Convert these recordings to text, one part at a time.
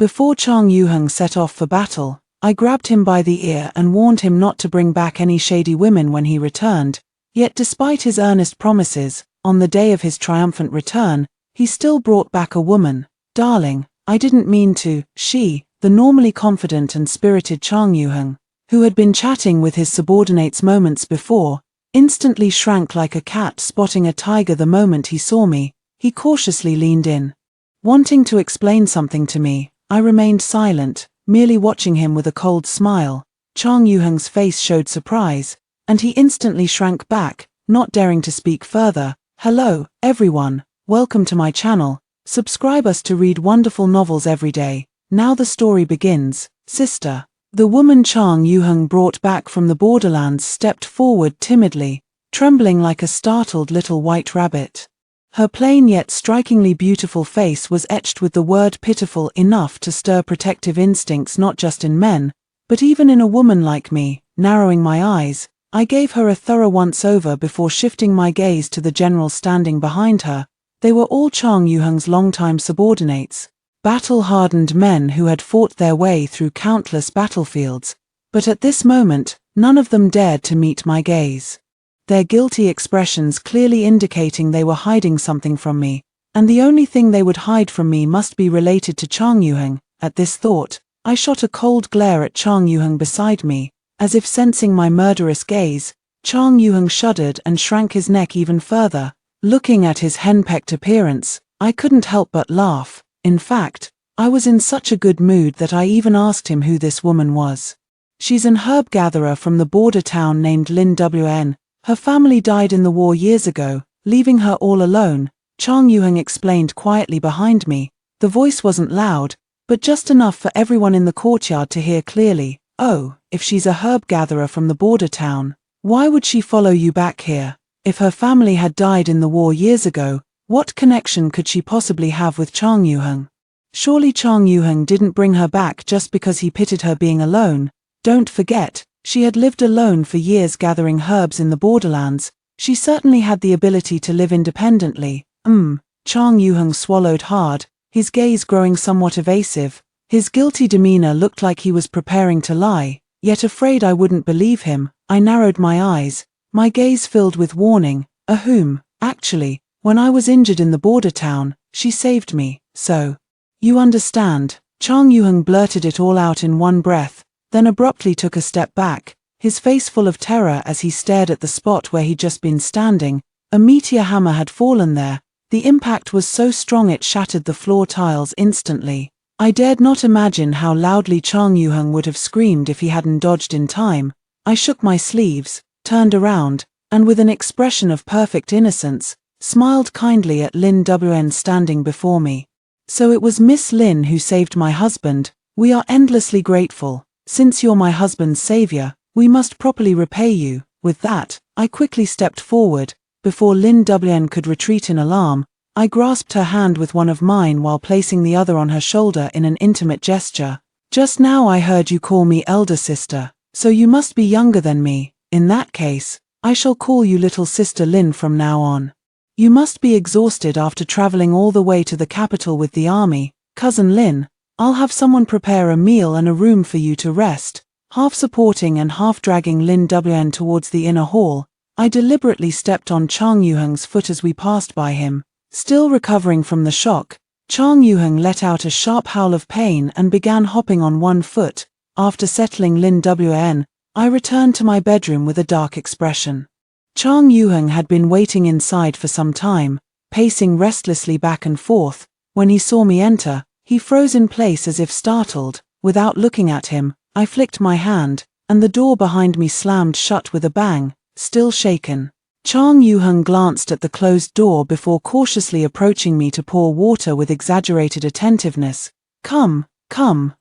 Before Chang Yuheng set off for battle, I grabbed him by the ear and warned him not to bring back any shady women when he returned, yet despite his earnest promises, on the day of his triumphant return, he still brought back a woman. Darling, I didn't mean to. She, the normally confident and spirited Chang Yuheng, who had been chatting with his subordinates moments before, instantly shrank like a cat spotting a tiger the moment he saw me. He cautiously leaned in. Wanting to explain something to me, I remained silent, merely watching him with a cold smile. Chang Yuheng's face showed surprise, and he instantly shrank back, not daring to speak further. Hello, everyone, welcome to my channel. Subscribe us to read wonderful novels every day. Now the story begins. Sister. The woman Chang Yuheng brought back from the borderlands stepped forward timidly, trembling like a startled little white rabbit. Her plain yet strikingly beautiful face was etched with the word pitiful enough to stir protective instincts not just in men, but even in a woman like me. Narrowing my eyes, I gave her a thorough once-over before shifting my gaze to the general standing behind her. They were all Chang Yuheng's longtime subordinates, battle-hardened men who had fought their way through countless battlefields, but at this moment, none of them dared to meet my gaze. Their guilty expressions clearly indicating they were hiding something from me, and the only thing they would hide from me must be related to Chang Yuheng. At this thought, I shot a cold glare at Chang Yuheng beside me, as if sensing my murderous gaze. Chang Yuheng shuddered and shrank his neck even further. Looking at his henpecked appearance, I couldn't help but laugh. In fact, I was in such a good mood that I even asked him who this woman was. She's an herb gatherer from the border town named Lin Wn. Her family died in the war years ago, leaving her all alone, Chang Yuheng explained quietly behind me. The voice wasn't loud, but just enough for everyone in the courtyard to hear clearly. Oh, if she's a herb gatherer from the border town, why would she follow you back here? If her family had died in the war years ago, what connection could she possibly have with Chang Yuheng? Surely Chang Yuheng didn't bring her back just because he pitied her being alone. Don't forget, she had lived alone for years gathering herbs in the borderlands. She certainly had the ability to live independently. Chang Yuheng swallowed hard, his gaze growing somewhat evasive. His guilty demeanor looked like he was preparing to lie, yet afraid I wouldn't believe him, I narrowed my eyes, my gaze filled with warning. Actually, when I was injured in the border town, she saved me, so. You understand. Chang Yuheng blurted it all out in one breath, then abruptly took a step back, his face full of terror as he stared at the spot where he'd just been standing. A meteor hammer had fallen there. The impact was so strong it shattered the floor tiles instantly. I dared not imagine how loudly Chang Yuheng would have screamed if he hadn't dodged in time. I shook my sleeves, turned around, and with an expression of perfect innocence, smiled kindly at Lin Wn standing before me. So it was Miss Lin who saved my husband. We are endlessly grateful. Since you're my husband's savior, we must properly repay you. With that, I quickly stepped forward. Before Lin Wn could retreat in alarm, I grasped her hand with one of mine while placing the other on her shoulder in an intimate gesture. Just now I heard you call me elder sister, so you must be younger than me. In that case, I shall call you little sister Lin from now on. You must be exhausted after traveling all the way to the capital with the army. Cousin Lin, I'll have someone prepare a meal and a room for you to rest. Half supporting and half dragging Lin Wn towards the inner hall, I deliberately stepped on Chang Yuheng's foot as we passed by him. Still recovering from the shock, Chang Yuheng let out a sharp howl of pain and began hopping on one foot. After settling Lin Wn, I returned to my bedroom with a dark expression. Chang Yuheng had been waiting inside for some time, pacing restlessly back and forth. When he saw me enter, he froze in place as if startled. Without looking at him, I flicked my hand, and the door behind me slammed shut with a bang. Still shaken, Chang Yuheng glanced at the closed door before cautiously approaching me to pour water with exaggerated attentiveness. Come,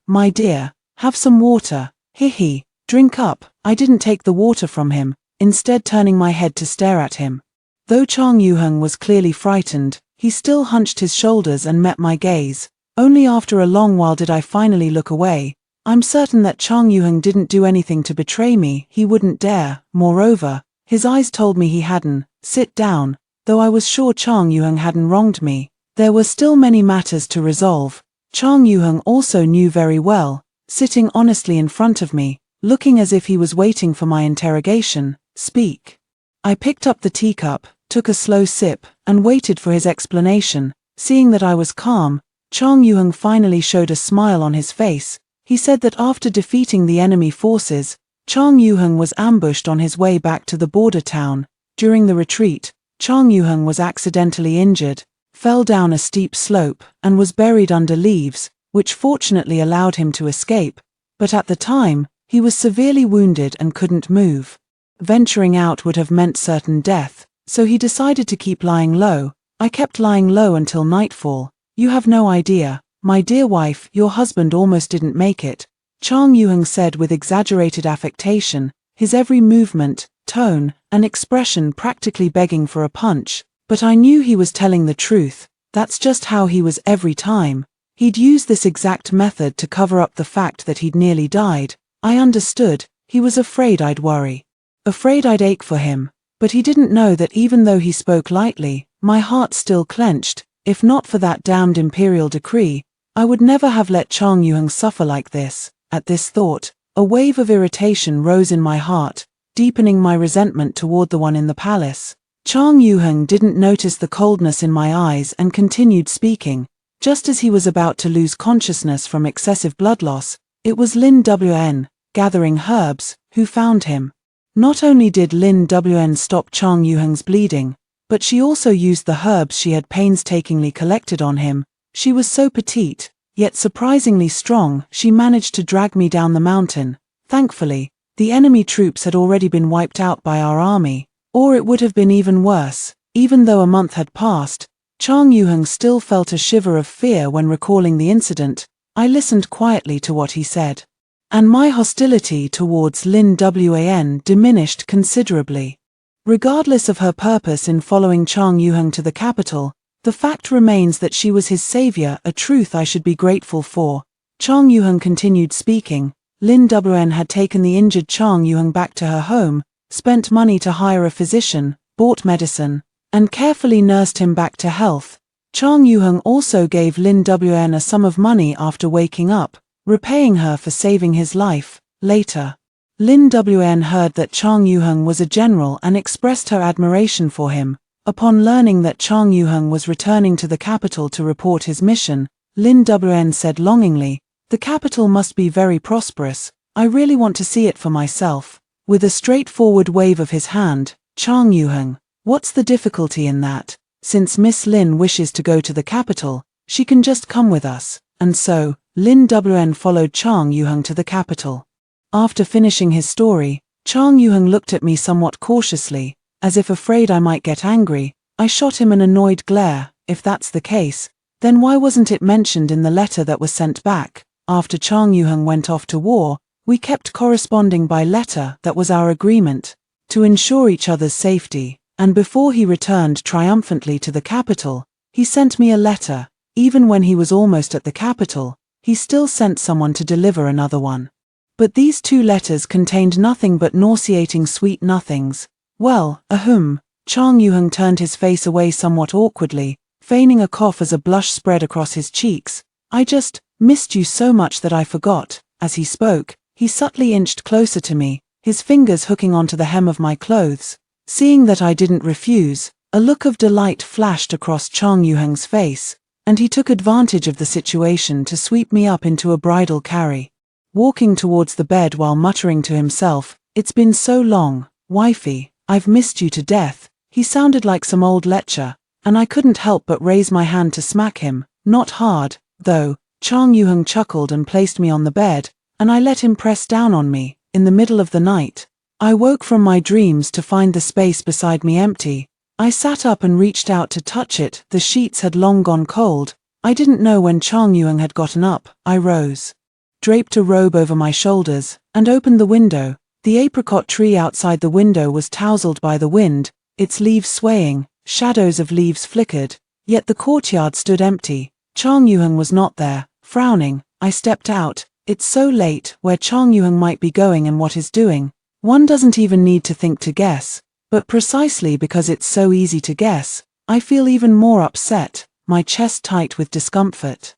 my dear, have some water. Hihi, drink up. I didn't take the water from him, instead turning my head to stare at him. Though Chang Yuheng was clearly frightened, he still hunched his shoulders and met my gaze. Only after a long while did I finally look away. I'm certain that Chang Yuheng didn't do anything to betray me. He wouldn't dare. Moreover, his eyes told me he hadn't. Sit down. Though I was sure Chang Yuheng hadn't wronged me, there were still many matters to resolve. Chang Yuheng also knew very well, sitting honestly in front of me, looking as if he was waiting for my interrogation. Speak. I picked up the teacup, took a slow sip, and waited for his explanation. Seeing that I was calm, Chang Yuheng finally showed a smile on his face. He said that after defeating the enemy forces, Chang Yuheng was ambushed on his way back to the border town. During the retreat, Chang Yuheng was accidentally injured, fell down a steep slope, and was buried under leaves, which fortunately allowed him to escape, but at the time, he was severely wounded and couldn't move. Venturing out would have meant certain death, so he decided to keep lying low. I kept lying low until nightfall. You have no idea, my dear wife, your husband almost didn't make it, Chang Yuheng said with exaggerated affectation, his every movement, tone, and expression practically begging for a punch. But I knew he was telling the truth. That's just how he was every time. He'd use this exact method to cover up the fact that he'd nearly died. I understood, he was afraid I'd worry. Afraid I'd ache for him. But he didn't know that even though he spoke lightly, my heart still clenched. If not for that damned imperial decree, I would never have let Chang Yuheng suffer like this. At this thought, a wave of irritation rose in my heart, deepening my resentment toward the one in the palace. Chang Yuheng didn't notice the coldness in my eyes and continued speaking. Just as he was about to lose consciousness from excessive blood loss, it was Lin Wn, gathering herbs, who found him. Not only did Lin Wn stop Chang Yuheng's bleeding, but she also used the herbs she had painstakingly collected on him. She was so petite, yet surprisingly strong. She managed to drag me down the mountain. Thankfully, the enemy troops had already been wiped out by our army, or it would have been even worse. Even though a month had passed, Chang Yuheng still felt a shiver of fear when recalling the incident. I listened quietly to what he said, and my hostility towards Lin Wan diminished considerably. Regardless of her purpose in following Chang Yuheng to the capital, the fact remains that she was his savior, a truth I should be grateful for. Chang Yuheng continued speaking. Lin Wan had taken the injured Chang Yuheng back to her home, spent money to hire a physician, bought medicine, and carefully nursed him back to health. Chang Yuheng also gave Lin Wan a sum of money after waking up, repaying her for saving his life. Later, Lin Wan heard that Chang Yuheng was a general and expressed her admiration for him. Upon learning that Chang Yuheng was returning to the capital to report his mission, Lin Wan said longingly, "The capital must be very prosperous. I really want to see it for myself." With a straightforward wave of his hand, Chang Yuheng, "What's the difficulty in that? Since Miss Lin wishes to go to the capital, she can just come with us." And so, Lin Wan followed Chang Yuheng to the capital. After finishing his story, Chang Yuheng looked at me somewhat cautiously, as if afraid I might get angry. I shot him an annoyed glare. If that's the case, then why wasn't it mentioned in the letter that was sent back? After Chang Yuheng went off to war, we kept corresponding by letter. That was our agreement, to ensure each other's safety, and before he returned triumphantly to the capital, he sent me a letter. Even when he was almost at the capital, he still sent someone to deliver another one. But these two letters contained nothing but nauseating sweet nothings. Well, Chang Yuheng turned his face away somewhat awkwardly, feigning a cough as a blush spread across his cheeks. "I just missed you so much that I forgot." As he spoke, he subtly inched closer to me, his fingers hooking onto the hem of my clothes. Seeing that I didn't refuse, a look of delight flashed across Chang Yuheng's face, and he took advantage of the situation to sweep me up into a bridal carry. Walking towards the bed while muttering to himself, "It's been so long, wifey, I've missed you to death." He sounded like some old lecher, and I couldn't help but raise my hand to smack him. Not hard, though. Chang Yuheng chuckled and placed me on the bed, and I let him press down on me. In the middle of the night, I woke from my dreams to find the space beside me empty. I sat up and reached out to touch it. The sheets had long gone cold. I didn't know when Chang Yuheng had gotten up. I rose, draped a robe over my shoulders, and opened the window. The apricot tree outside the window was tousled by the wind, its leaves swaying, shadows of leaves flickered, yet the courtyard stood empty. Chang Yuheng was not there. Frowning, I stepped out. It's so late. Where Chang Yuheng might be going and what he's doing, one doesn't even need to think to guess. But precisely because it's so easy to guess, I feel even more upset, my chest tight with discomfort.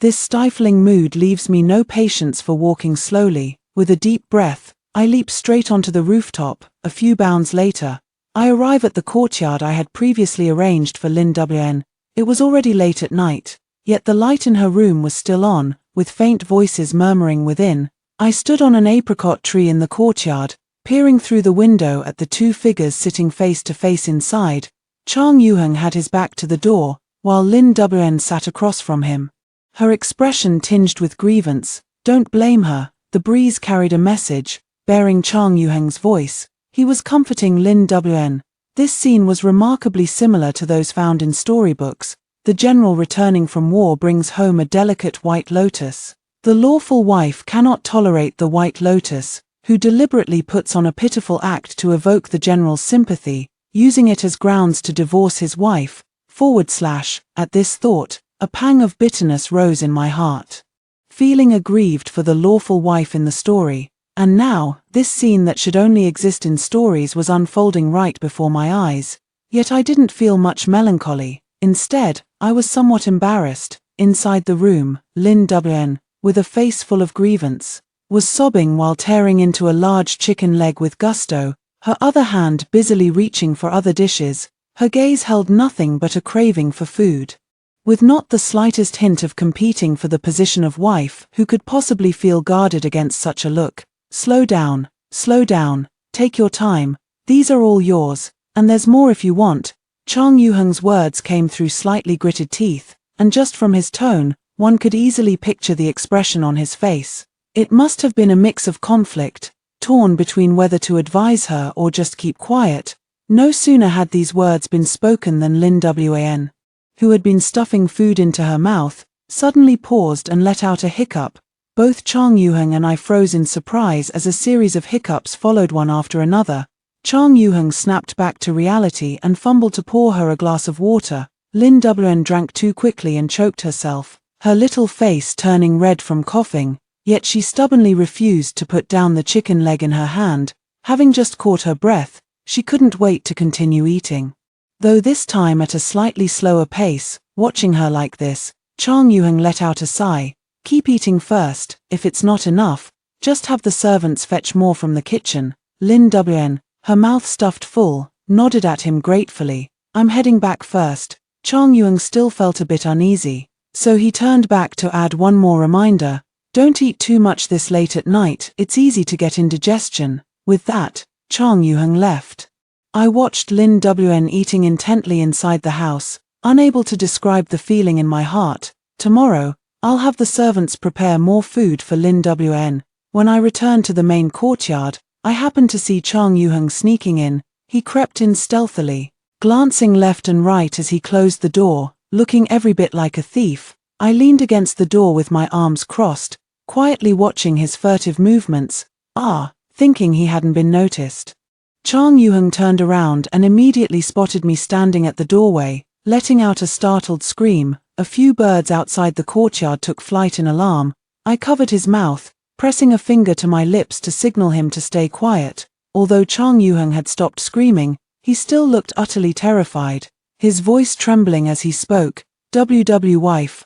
This stifling mood leaves me no patience for walking slowly. With a deep breath, I leap straight onto the rooftop. A few bounds later, I arrive at the courtyard I had previously arranged for Lin Wn. It was already late at night, yet the light in her room was still on, with faint voices murmuring within. I stood on an apricot tree in the courtyard, peering through the window at the two figures sitting face to face inside. Chang Yuheng had his back to the door, while Lin Wn sat across from him. Her expression tinged with grievance. Don't blame her. The breeze carried a message, bearing Chang Yuheng's voice. He was comforting Lin Wn. This scene was remarkably similar to those found in storybooks. The general returning from war brings home a delicate white lotus. The lawful wife cannot tolerate the white lotus, who deliberately puts on a pitiful act to evoke the general's sympathy, using it as grounds to divorce his wife. At this thought, a pang of bitterness rose in my heart. Feeling aggrieved for the lawful wife in the story, and now, this scene that should only exist in stories was unfolding right before my eyes. Yet I didn't feel much melancholy. Instead, I was somewhat embarrassed. Inside the room, Lin Wn, with a face full of grievance, was sobbing while tearing into a large chicken leg with gusto, her other hand busily reaching for other dishes. Her gaze held nothing but a craving for food. With not the slightest hint of competing for the position of wife, who could possibly feel guarded against such a look? Slow down, take your time, these are all yours, and there's more if you want. Chang Yuheng's words came through slightly gritted teeth, and just from his tone, one could easily picture the expression on his face. It must have been a mix of conflict, torn between whether to advise her or just keep quiet. No sooner had these words been spoken than Lin Wn, who had been stuffing food into her mouth, suddenly paused and let out a hiccup. Both Chang Yuheng and I froze in surprise as a series of hiccups followed one after another. Chang Yuheng snapped back to reality and fumbled to pour her a glass of water. Lin Wn drank too quickly and choked herself, her little face turning red from coughing, yet she stubbornly refused to put down the chicken leg in her hand. Having just caught her breath, she couldn't wait to continue eating. Though this time at a slightly slower pace, watching her like this, Chang Yuheng let out a sigh. Keep eating first, if it's not enough, just have the servants fetch more from the kitchen. Lin Wn, her mouth stuffed full, nodded at him gratefully. I'm heading back first. Chang Yuheng still felt a bit uneasy, so he turned back to add one more reminder. Don't eat too much this late at night, it's easy to get indigestion. With that, Chang Yuheng left. I watched Lin Wn eating intently inside the house, unable to describe the feeling in my heart. Tomorrow, I'll have the servants prepare more food for Lin Wn. When I returned to the main courtyard, I happened to see Chang Yuheng sneaking in. He crept in stealthily, glancing left and right as he closed the door, looking every bit like a thief. I leaned against the door with my arms crossed, quietly watching his furtive movements, thinking he hadn't been noticed. Chang Yuheng turned around and immediately spotted me standing at the doorway, letting out a startled scream. A few birds outside the courtyard took flight in alarm. I covered his mouth, pressing a finger to my lips to signal him to stay quiet. Although Chang Yuheng had stopped screaming, he still looked utterly terrified, his voice trembling as he spoke. Wife,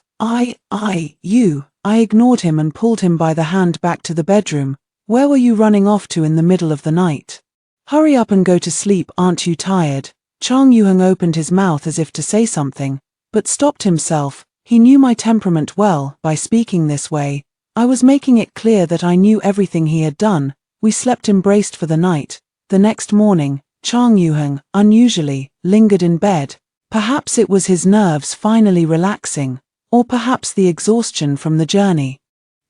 you. I ignored him and pulled him by the hand back to the bedroom. Where were you running off to in the middle of the night? Hurry up and go to sleep, aren't you tired? Chang Yuheng opened his mouth as if to say something, but stopped himself. He knew my temperament well. By speaking this way, I was making it clear that I knew everything he had done. We slept embraced for the night. The next morning, Chang Yuheng, unusually, lingered in bed. Perhaps it was his nerves finally relaxing, or perhaps the exhaustion from the journey.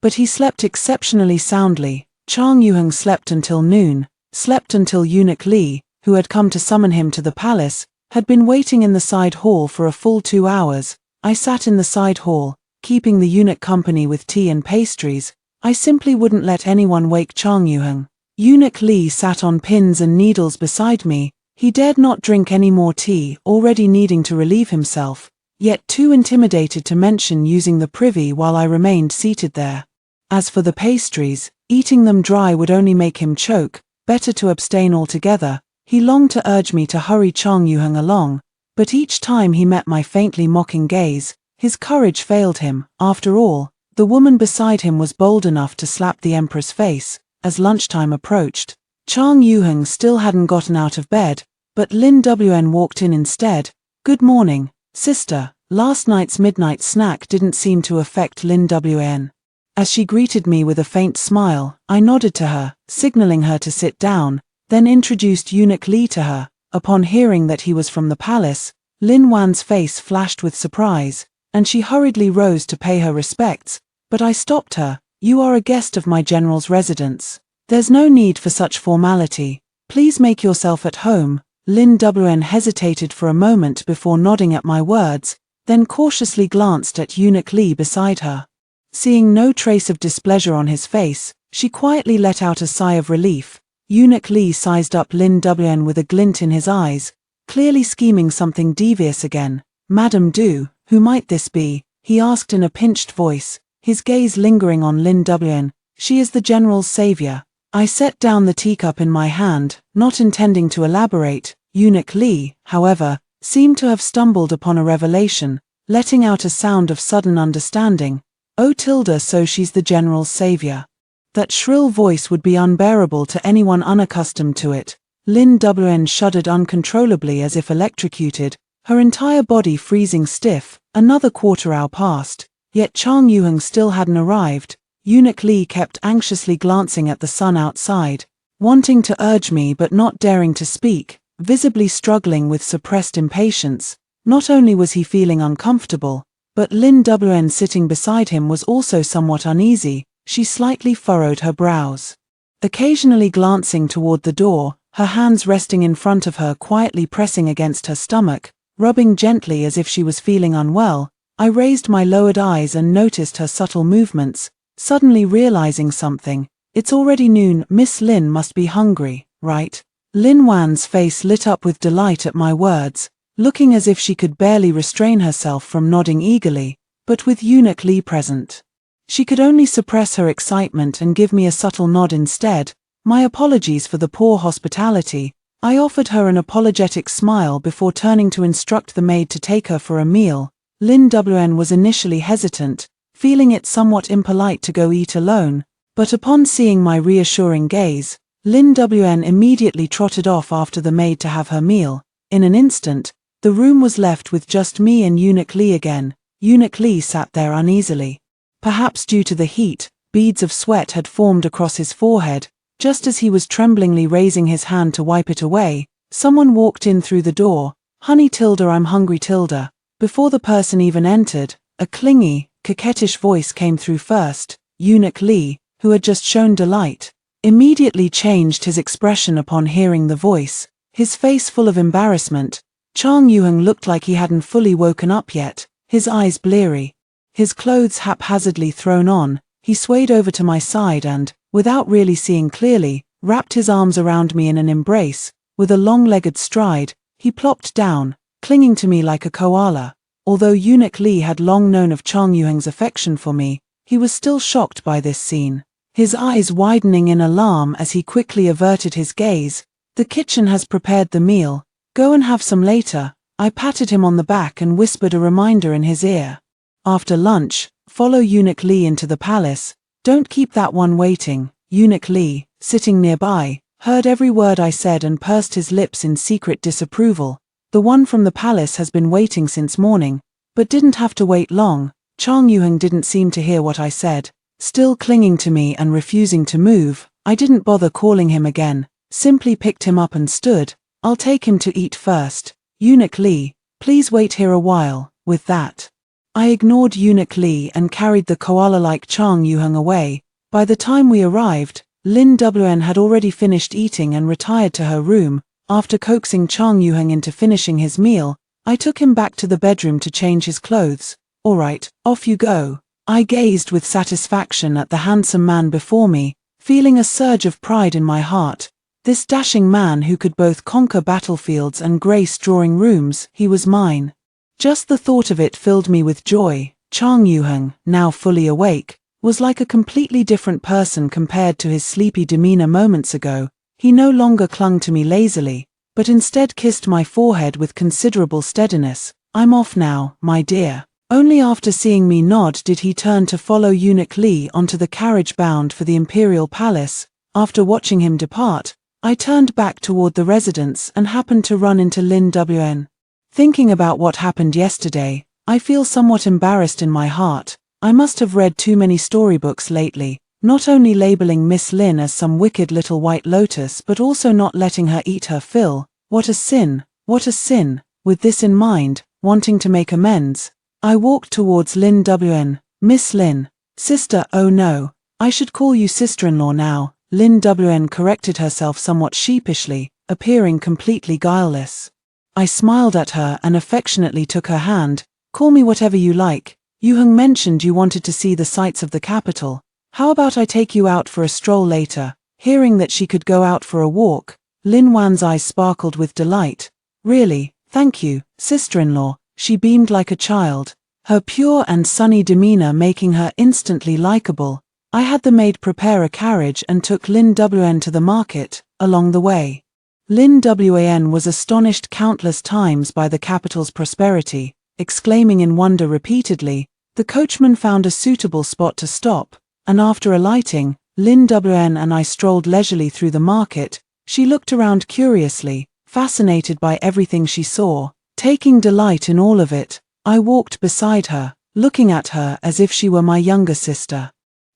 But he slept exceptionally soundly. Chang Yuheng slept until noon, slept until Eunuch Li, who had come to summon him to the palace, had been waiting in the side hall for a full 2 hours. I sat in the side hall, keeping the eunuch company with tea and pastries. I simply wouldn't let anyone wake Chang Yuheng. Eunuch Li sat on pins and needles beside me. He dared not drink any more tea, already needing to relieve himself, yet too intimidated to mention using the privy while I remained seated there. As for the pastries, eating them dry would only make him choke, better to abstain altogether. He longed to urge me to hurry Chang Yuheng along, but each time he met my faintly mocking gaze, His courage failed him. After all, the woman beside him was bold enough to slap the emperor's face. As lunchtime approached, Chang Yuheng still hadn't gotten out of bed, but Lin Wn walked in instead. "Good morning, sister." Last night's midnight snack didn't seem to affect Lin Wn. As she greeted me with a faint smile, I nodded to her, signaling her to sit down, then introduced Eunuch Li to her. Upon hearing that he was from the palace, Lin Wan's face flashed with surprise, and she hurriedly rose to pay her respects, but I stopped her. "You are a guest of my general's residence. There's no need for such formality. Please make yourself at home." Lin Wn hesitated for a moment before nodding at my words, then cautiously glanced at Eunuch Li beside her. Seeing no trace of displeasure on his face, she quietly let out a sigh of relief. Eunuch Li sized up Lin Wn with a glint in his eyes, clearly scheming something devious again. "Madam Du, who might this be?" he asked in a pinched voice, his gaze lingering on Lin Wn. "She is the general's savior." I set down the teacup in my hand, not intending to elaborate. Eunuch Li, however, seemed to have stumbled upon a revelation, letting out a sound of sudden understanding. "Oh Tilda, so she's the general's savior." That shrill voice would be unbearable to anyone unaccustomed to it. Lin Wn shuddered uncontrollably as if electrocuted, her entire body freezing stiff. Another quarter-hour passed, yet Chang Yuheng still hadn't arrived. Eunuch Li kept anxiously glancing at the sun outside, wanting to urge me but not daring to speak, visibly struggling with suppressed impatience. Not only was he feeling uncomfortable, but Lin Wn sitting beside him was also somewhat uneasy. She slightly furrowed her brows, occasionally glancing toward the door, her hands resting in front of her, quietly pressing against her stomach, rubbing gently as if she was feeling unwell. I raised my lowered eyes and noticed her subtle movements, suddenly realizing something. "It's already noon. Miss Lin must be hungry, right?" Lin Wan's face lit up with delight at my words, looking as if she could barely restrain herself from nodding eagerly, but with Eunuch Li present, she could only suppress her excitement and give me a subtle nod instead. My apologies for the poor hospitality. I offered her an apologetic smile before turning to instruct the maid to take her for a meal. Lin Wn was initially hesitant, feeling it somewhat impolite to go eat alone, but upon seeing my reassuring gaze, Lin Wn immediately trotted off after the maid to have her meal. In an instant, the room was left with just me and Eunuch Li again. Eunuch Li sat there uneasily. Perhaps due to the heat, beads of sweat had formed across his forehead. Just as he was tremblingly raising his hand to wipe it away, someone walked in through the door. "Honey Tilda, I'm hungry Tilda." Before the person even entered, a clingy, coquettish voice came through first. Eunuch Li, who had just shown delight, immediately changed his expression upon hearing the voice, his face full of embarrassment. Chang Yuheng looked like he hadn't fully woken up yet, his eyes bleary, his clothes haphazardly thrown on. He swayed over to my side and, without really seeing clearly, wrapped his arms around me in an embrace. With a long-legged stride, he plopped down, clinging to me like a koala. Although Eunuch Li had long known of Chang Yuheng's affection for me, he was still shocked by this scene, his eyes widening in alarm as he quickly averted his gaze. "The kitchen has prepared the meal. Go and have some later." I patted him on the back and whispered a reminder in his ear. "After lunch, follow Eunuch Li into the palace. Don't keep that one waiting." Eunuch Li, sitting nearby, heard every word I said and pursed his lips in secret disapproval. "The one from the palace has been waiting since morning, but didn't have to wait long." Chang Yuheng didn't seem to hear what I said. Still clinging to me and refusing to move, I didn't bother calling him again, simply picked him up and stood. "I'll take him to eat first. Eunuch Li, please wait here a while." With that, I ignored Eunuch Li and carried the koala-like Chang Yuheng away. By the time we arrived, Lin Wn had already finished eating and retired to her room. After coaxing Chang Yuheng into finishing his meal, I took him back to the bedroom to change his clothes. "All right, off you go." I gazed with satisfaction at the handsome man before me, feeling a surge of pride in my heart. This dashing man who could both conquer battlefields and grace drawing rooms, he was mine. Just the thought of it filled me with joy. Chang Yuheng, now fully awake, was like a completely different person compared to his sleepy demeanor moments ago. He no longer clung to me lazily, but instead kissed my forehead with considerable steadiness. "I'm off now, my dear." Only after seeing me nod did he turn to follow Eunuch Li onto the carriage bound for the imperial palace. After watching him depart, I turned back toward the residence and happened to run into Lin Wn. Thinking about what happened yesterday, I feel somewhat embarrassed in my heart. I must have read too many storybooks lately, not only labeling Miss Lin as some wicked little white lotus but also not letting her eat her fill. What a sin, what a sin. With this in mind, wanting to make amends, I walked towards Lin Wn. Miss Lin. Sister, oh no, I should call you sister-in-law now. Lin Wn corrected herself somewhat sheepishly, appearing completely guileless. I smiled at her and affectionately took her hand. Call me whatever you like. Yuheng mentioned you wanted to see the sights of the capital. How about I take you out for a stroll later? Hearing that she could go out for a walk, Lin Wan's eyes sparkled with delight. Really, thank you, sister-in-law. She beamed like a child, her pure and sunny demeanor making her instantly likable. I had the maid prepare a carriage and took Lin Wn to the market. Along the way, Lin Wan was astonished countless times by the capital's prosperity, exclaiming in wonder repeatedly. The coachman found a suitable spot to stop, and after alighting, Lin Wn and I strolled leisurely through the market. She looked around curiously, fascinated by everything she saw, taking delight in all of it. I walked beside her, looking at her as if she were my younger sister.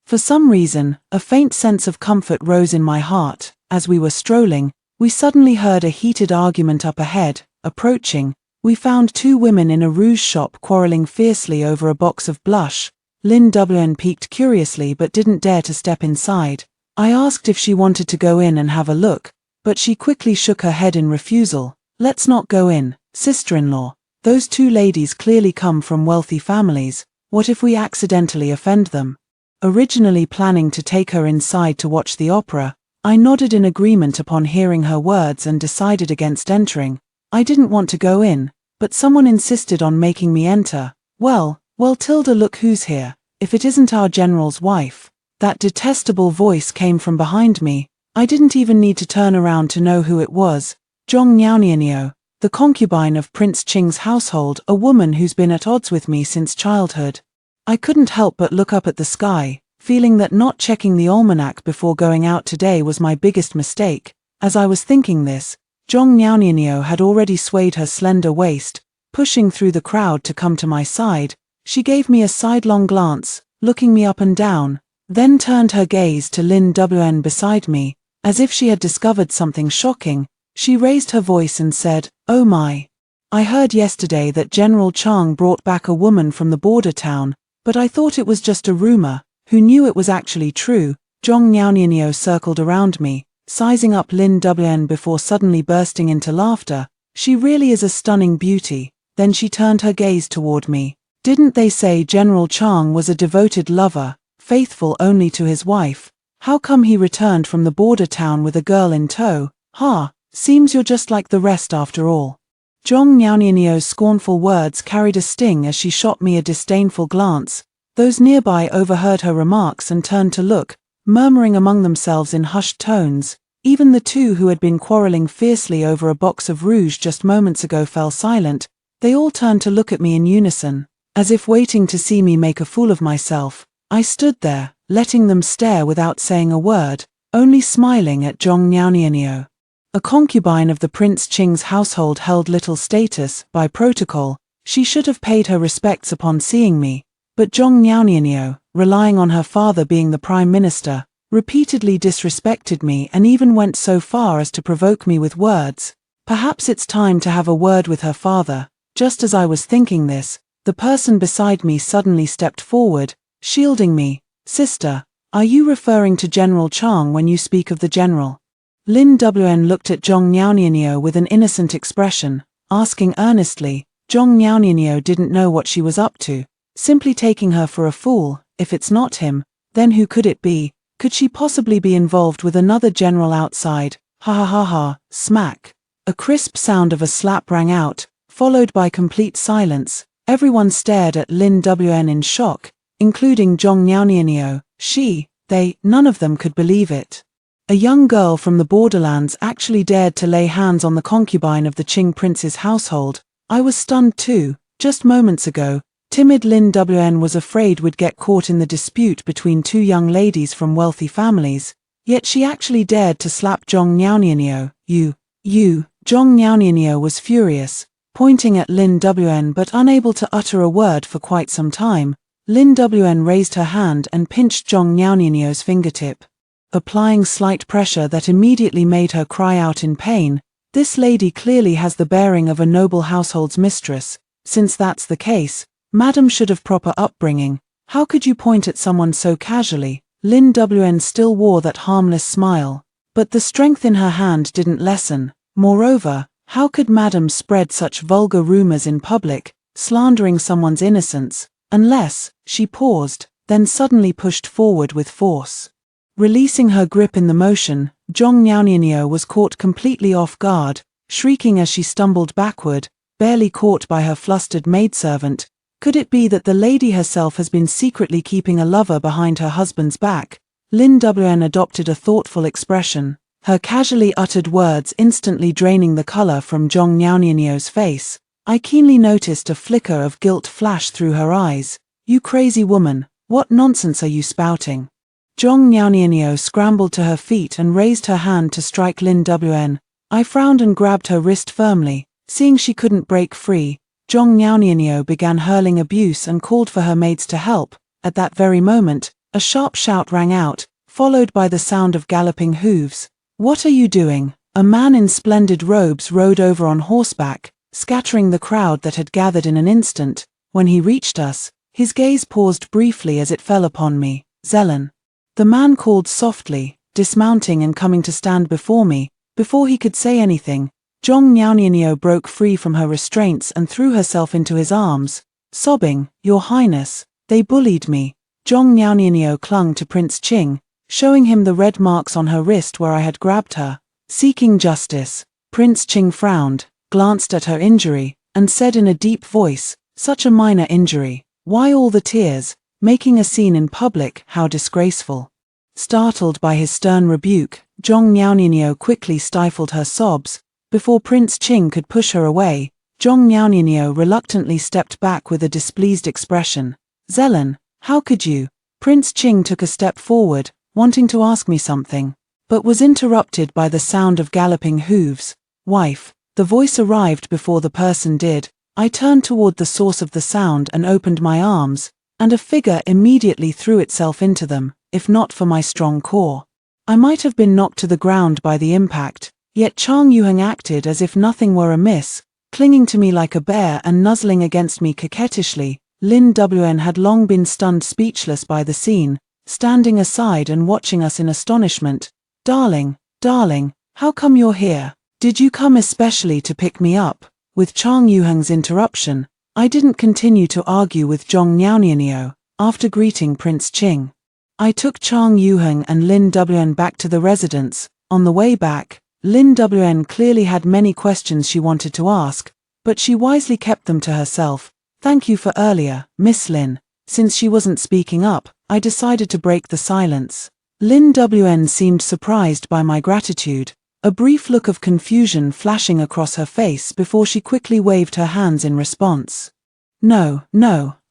For some reason, a faint sense of comfort rose in my heart. As we were strolling, we suddenly heard a heated argument up ahead. Approaching, we found two women in a rouge shop quarreling fiercely over a box of blush. Lin Wn peeked curiously but didn't dare to step inside. I asked if she wanted to go in and have a look, but she quickly shook her head in refusal. Let's not go in, sister-in-law. Those two ladies clearly come from wealthy families. What if we accidentally offend them? Originally planning to take her inside to watch the opera, I nodded in agreement upon hearing her words and decided against entering. I didn't want to go in, but someone insisted on making me enter. Well, Tilda, look who's here. If it isn't our general's wife. That detestable voice came from behind me. I didn't even need to turn around to know who it was. Zhong Niaonianio, the concubine of Prince Qing's household, a woman who's been at odds with me since childhood. I couldn't help but look up at the sky, feeling that not checking the almanac before going out today was my biggest mistake. As I was thinking this, Zhong Niaonianio had already swayed her slender waist, pushing through the crowd to come to my side. She gave me a sidelong glance, looking me up and down, then turned her gaze to Lin Wn beside me. As if she had discovered something shocking, she raised her voice and said, "Oh my. I heard yesterday that General Chang brought back a woman from the border town, but I thought it was just a rumor. Who knew it was actually true?" Zhong Niaonianio circled around me, sizing up Lin Wn before suddenly bursting into laughter. "She really is a stunning beauty." Then she turned her gaze toward me. "Didn't they say General Chang was a devoted lover, faithful only to his wife? How come he returned from the border town with a girl in tow? Ha, seems you're just like the rest after all." Zhong Niaonianio's scornful words carried a sting as she shot me a disdainful glance. Those nearby overheard her remarks and turned to look, murmuring among themselves in hushed tones. Even the two who had been quarreling fiercely over a box of rouge just moments ago fell silent. They all turned to look at me in unison, as if waiting to see me make a fool of myself. I stood there, letting them stare without saying a word, only smiling at Zhong Niaonianio. A concubine of the Prince Qing's household held little status. By protocol, she should have paid her respects upon seeing me, but Zhong Niaonianio, relying on her father being the prime minister, repeatedly disrespected me and even went so far as to provoke me with words. Perhaps it's time to have a word with her father. Just as I was thinking this, the person beside me suddenly stepped forward, shielding me. "Sister, are you referring to General Chang when you speak of the general?" Lin Wn looked at Zhong Niaonianio with an innocent expression, asking earnestly. Zhong Niaonianio didn't know what she was up to, simply taking her for a fool. If it's not him, then who could it be? Could she possibly be involved with another general outside? Ha ha ha ha, smack. A crisp sound of a slap rang out, followed by complete silence. Everyone stared at Lin Wn in shock, including Zhong Niaonianio. None of them could believe it. A young girl from the borderlands actually dared to lay hands on the concubine of the Qing prince's household. I was stunned too. Just moments ago, Timid Lin Wn was afraid would get caught in the dispute between two young ladies from wealthy families, yet she actually dared to slap Zhong Niaonianio. You. Zhong Niaonianio was furious, pointing at Lin Wn but unable to utter a word for quite some time. Lin Wn raised her hand and pinched Zhong Niaonianio's fingertip, applying slight pressure that immediately made her cry out in pain. This lady clearly has the bearing of a noble household's mistress. Since that's the case, Madam should have proper upbringing. How could you point at someone so casually? Lin Wn still wore that harmless smile, but the strength in her hand didn't lessen. Moreover, how could Madam spread such vulgar rumors in public, slandering someone's innocence, unless, she paused, then suddenly pushed forward with force. Releasing her grip in the motion, Zhong Niaonianio was caught completely off guard, shrieking as she stumbled backward, barely caught by her flustered maidservant. Could it be that the lady herself has been secretly keeping a lover behind her husband's back? Lin Wn adopted a thoughtful expression, her casually uttered words instantly draining the color from Zhong Niaonianio's face. I keenly noticed a flicker of guilt flash through her eyes. You crazy woman, what nonsense are you spouting? Zhong Niaonianio scrambled to her feet and raised her hand to strike Lin Wn. I frowned and grabbed her wrist firmly. Seeing she couldn't break free, Zhong Niaonianio began hurling abuse and called for her maids to help. At that very moment, a sharp shout rang out, followed by the sound of galloping hooves. What are you doing? A man in splendid robes rode over on horseback, scattering the crowd that had gathered in an instant. When he reached us, his gaze paused briefly as it fell upon me. Zelen. The man called softly, dismounting and coming to stand before me. Before he could say anything, Zhong Niaonianio broke free from her restraints and threw herself into his arms, sobbing, Your Highness, they bullied me. Zhong Niaonianio clung to Prince Qing, showing him the red marks on her wrist where I had grabbed her. Seeking justice, Prince Qing frowned, glanced at her injury, and said in a deep voice, Such a minor injury. Why all the tears? Making a scene in public, how disgraceful. Startled by his stern rebuke, Zhong Niaonianio quickly stifled her sobs. Before Prince Qing could push her away, Zhong Niaonianio reluctantly stepped back with a displeased expression. Zelen, how could you? Prince Qing took a step forward, wanting to ask me something, but was interrupted by the sound of galloping hooves. Wife, the voice arrived before the person did. I turned toward the source of the sound and opened my arms, and a figure immediately threw itself into them. If not for my strong core, I might have been knocked to the ground by the impact, yet Chang Yuheng acted as if nothing were amiss, clinging to me like a bear and nuzzling against me coquettishly. Lin Wn had long been stunned speechless by the scene, standing aside and watching us in astonishment. Darling, how come you're here? Did you come especially to pick me up? With Chang Yuheng's interruption, I didn't continue to argue with Zhong Niaonianio. After greeting Prince Qing, I took Chang Yuheng and Lin Wn back to the residence. On the way back, Lin Wn clearly had many questions she wanted to ask, but she wisely kept them to herself. Thank you for earlier, Miss Lin. Since she wasn't speaking up, I decided to break the silence. Lin Wn seemed surprised by my gratitude, a brief look of confusion flashing across her face before she quickly waved her hands in response. No,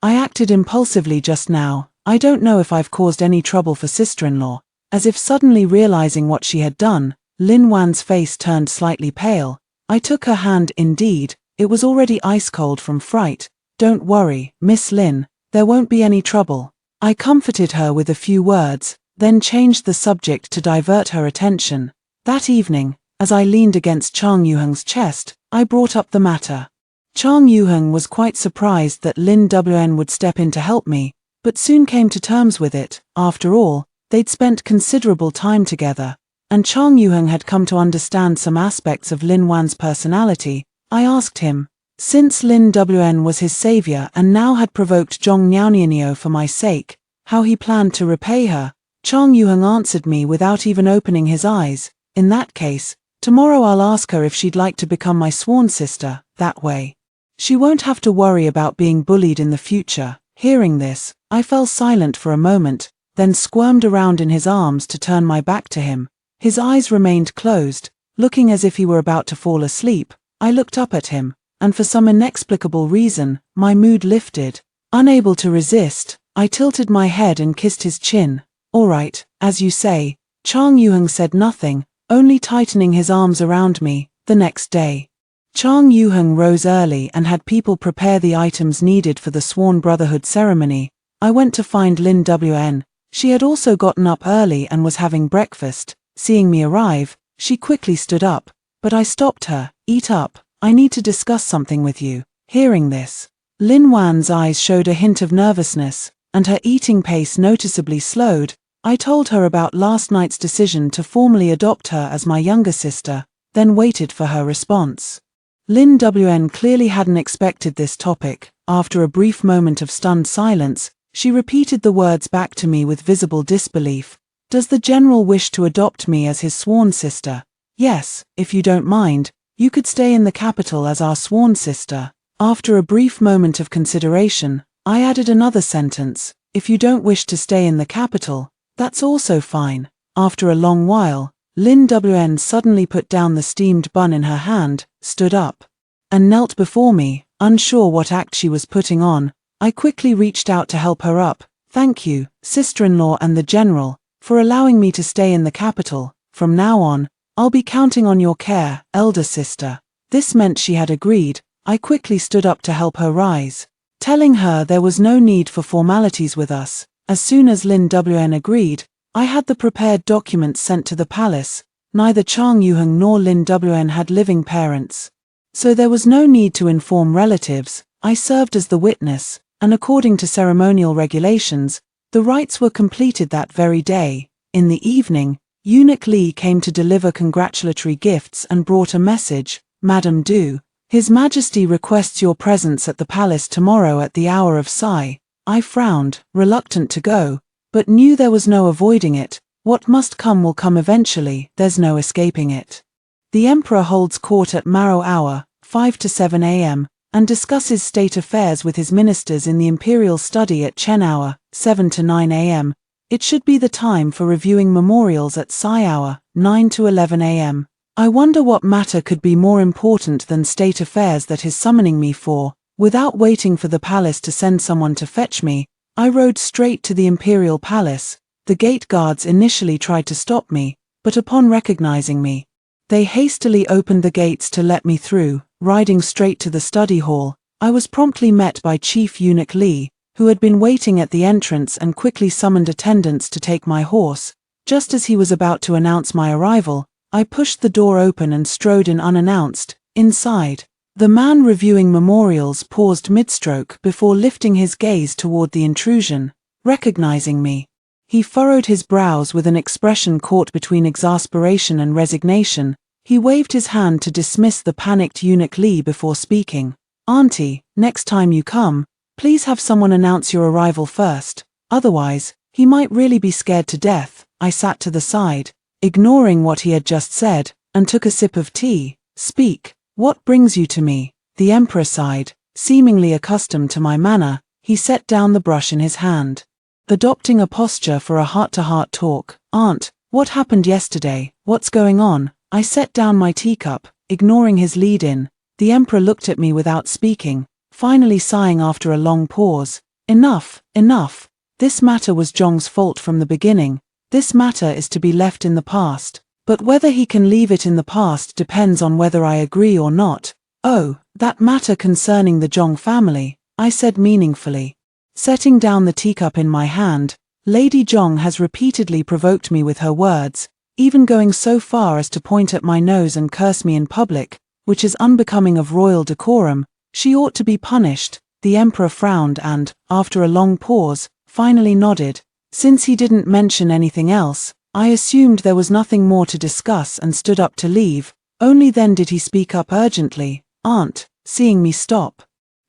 I acted impulsively just now. I don't know if I've caused any trouble for sister-in-law. As if suddenly realizing what she had done, Lin Wan's face turned slightly pale. I took her hand. Indeed, it was already ice-cold from fright. Don't worry, Miss Lin, there won't be any trouble. I comforted her with a few words, then changed the subject to divert her attention. That evening, as I leaned against Chang Yuheng's chest, I brought up the matter. Chang Yuheng was quite surprised that Lin Wn would step in to help me, but soon came to terms with it. After all, they'd spent considerable time together, and Chang Yuheng had come to understand some aspects of Lin Wan's personality. I asked him, since Lin Wn was his savior and now had provoked Zhong Niaonianio for my sake, how he planned to repay her. Chang Yuheng answered me without even opening his eyes. In that case, tomorrow I'll ask her if she'd like to become my sworn sister. That way, she won't have to worry about being bullied in the future. Hearing this, I fell silent for a moment, then squirmed around in his arms to turn my back to him. His eyes remained closed, looking as if he were about to fall asleep. I looked up at him, and for some inexplicable reason, my mood lifted. Unable to resist, I tilted my head and kissed his chin. All right, as you say. Chang Yuheng said nothing, only tightening his arms around me. The next day, Chang Yuheng rose early and had people prepare the items needed for the Sworn Brotherhood ceremony. I went to find Lin Wn. She had also gotten up early and was having breakfast. Seeing me arrive, she quickly stood up, but I stopped her. Eat up, I need to discuss something with you. Hearing this, Lin Wan's eyes showed a hint of nervousness, and her eating pace noticeably slowed. I told her about last night's decision to formally adopt her as my younger sister, then waited for her response. Lin Wn clearly hadn't expected this topic. After a brief moment of stunned silence, she repeated the words back to me with visible disbelief. Does the general wish to adopt me as his sworn sister? Yes, if you don't mind, you could stay in the capital as our sworn sister. After a brief moment of consideration, I added another sentence. If you don't wish to stay in the capital, that's also fine. After a long while, Lin Wn suddenly put down the steamed bun in her hand, stood up, and knelt before me, unsure what act she was putting on. I quickly reached out to help her up. Thank you, sister-in-law and the general, for allowing me to stay in the capital. From now on, I'll be counting on your care, elder sister. This meant she had agreed. I quickly stood up to help her rise, telling her there was no need for formalities with us. As soon as Lin Wn agreed, I had the prepared documents sent to the palace. Neither Chang Yuheng nor Lin Wn had living parents, so there was no need to inform relatives. I served as the witness, and according to ceremonial regulations, the rites were completed that very day. In the evening, Eunuch Li came to deliver congratulatory gifts and brought a message. Madam Du, His Majesty requests your presence at the palace tomorrow at the hour of Sai. I frowned, reluctant to go, but knew there was no avoiding it. What must come will come eventually, there's no escaping it. The Emperor holds court at Maro hour, 5 to 7 a.m., and discusses state affairs with his ministers in the imperial study at Chen hour, 7 to 9 a.m. It should be the time for reviewing memorials at Sai hour, 9 to 11 a.m. I wonder what matter could be more important than state affairs that is summoning me for. Without waiting for the palace to send someone to fetch me, I rode straight to the imperial palace. The gate guards initially tried to stop me, but upon recognizing me, they hastily opened the gates to let me through. Riding straight to the study hall, I was promptly met by Chief Eunuch Li, who had been waiting at the entrance and quickly summoned attendants to take my horse. Just as he was about to announce my arrival, I pushed the door open and strode in unannounced. Inside, the man reviewing memorials paused mid-stroke before lifting his gaze toward the intrusion. Recognizing me, he furrowed his brows with an expression caught between exasperation and resignation. He waved his hand to dismiss the panicked Eunuch Li before speaking. Auntie, next time you come, please have someone announce your arrival first. Otherwise, he might really be scared to death. I sat to the side, ignoring what he had just said, and took a sip of tea. Speak, what brings you to me? The Emperor sighed. Seemingly accustomed to my manner, he set down the brush in his hand, adopting a posture for a heart-to-heart talk. Aunt, what happened yesterday? What's going on? I set down my teacup, ignoring his lead-in. The Emperor looked at me without speaking, finally sighing after a long pause. Enough, enough. This matter was Zhong's fault from the beginning. This matter is to be left in the past. But whether he can leave it in the past depends on whether I agree or not. Oh, that matter concerning the Zhong family, I said meaningfully. Setting down the teacup in my hand, Lady Zhong has repeatedly provoked me with her words, even going so far as to point at my nose and curse me in public, which is unbecoming of royal decorum. She ought to be punished. The Emperor frowned and, after a long pause, finally nodded. Since he didn't mention anything else, I assumed there was nothing more to discuss and stood up to leave. Only then did he speak up urgently. Aunt, seeing me stop.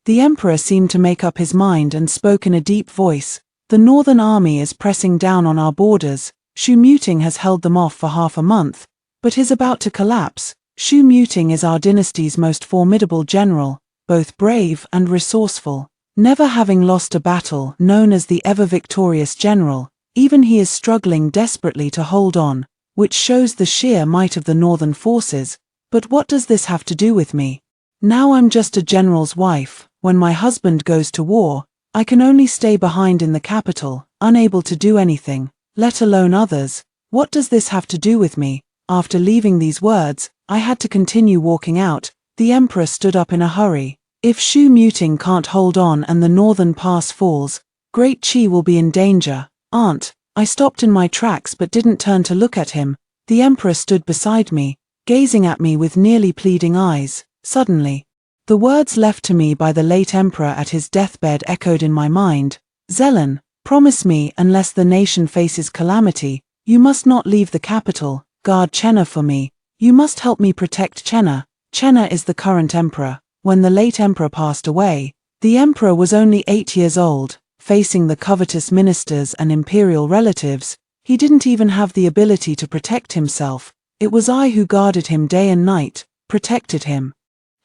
The Emperor seemed to make up his mind and spoke in a deep voice. The Northern Army is pressing down on our borders. Xu Muting has held them off for half a month, but is about to collapse. Xu Muting is our dynasty's most formidable general, both brave and resourceful. Never having lost a battle, known as the ever-victorious general, even he is struggling desperately to hold on, which shows the sheer might of the northern forces. But what does this have to do with me? Now I'm just a general's wife. When my husband goes to war, I can only stay behind in the capital, unable to do anything, let alone others. What does this have to do with me? After leaving these words, I had to continue walking out. The emperor stood up in a hurry. If Shu Muting can't hold on and the northern pass falls, Great Qi will be in danger. Aunt, I stopped in my tracks but didn't turn to look at him. The emperor stood beside me, gazing at me with nearly pleading eyes. Suddenly, the words left to me by the late emperor at his deathbed echoed in my mind. Zelen, promise me, unless the nation faces calamity, you must not leave the capital. Guard Chenna for me. You must help me protect Chenna. Chenna is the current emperor. When the late emperor passed away, the emperor was only 8 years old. Facing the covetous ministers and imperial relatives, he didn't even have the ability to protect himself. It was I who guarded him day and night, protected him,